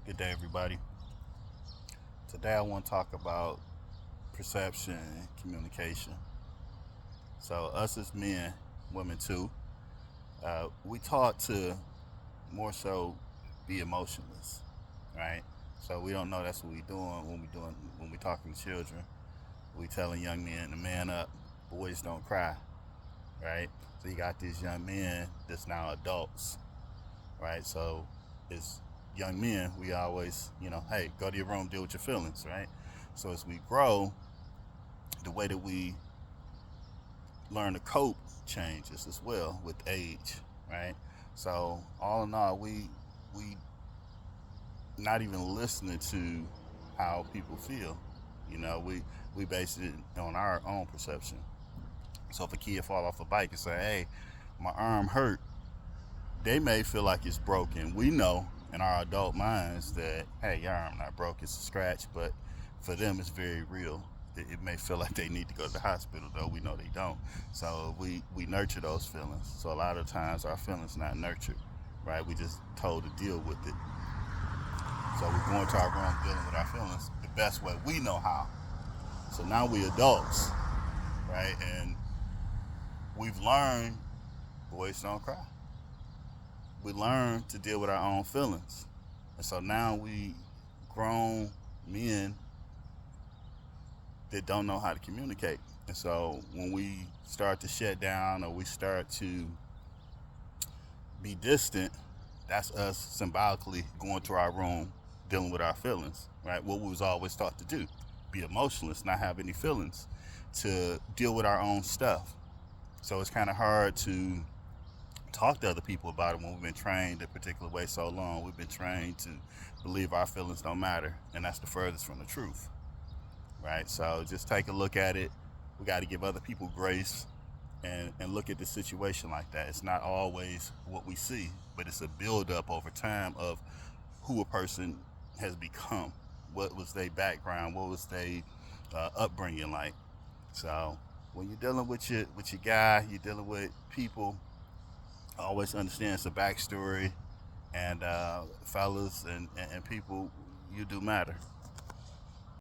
Good day, everybody. Today, I want to talk about perception and communication. So, us as men, women too, we taught to more so be emotionless, right? So we don't know that's what we doing when we talking to children. We telling young men to man up, boys don't cry, right? So you got these young men that's now adults, right? So as young men, we always, hey, go to your room, deal with your feelings, right? So as we grow, the way that we learn to cope changes as well with age, right? So all in all, we not even listening to how people feel. We base it on our own perception. So if a kid fall off a bike and say, "Hey, my arm hurt," they may feel like it's broken. We know in our adult minds that, hey, your arm not broke, it's a scratch, but for them it's very real. It may feel like they need to go to the hospital, though we know they don't. So we nurture those feelings. So a lot of times our feelings not nurtured, right? We just told to deal with it. So we go into our room dealing with our feelings the best way we know how. So now we adults, right? And we've learned boys don't cry. We learn to deal with our own feelings. And so now we grown men that don't know how to communicate. And so when we start to shut down or we start to be distant, that's us symbolically going to our room, dealing with our feelings, right? What we was always taught to do, be emotionless, not have any feelings, to deal with our own stuff. So it's kind of hard to talk to other people about it when we've been trained a particular way so long. We've been trained to believe our feelings don't matter, and that's the furthest from the truth, right? So just take a look at it. We got to give other people grace and look at the situation like that. It's not always what we see, but it's a build-up over time of who a person has become. What was their background? What was their upbringing like? So when you're dealing with your guy, you're dealing with people. Always understand it's a backstory, and fellas and people, you do matter.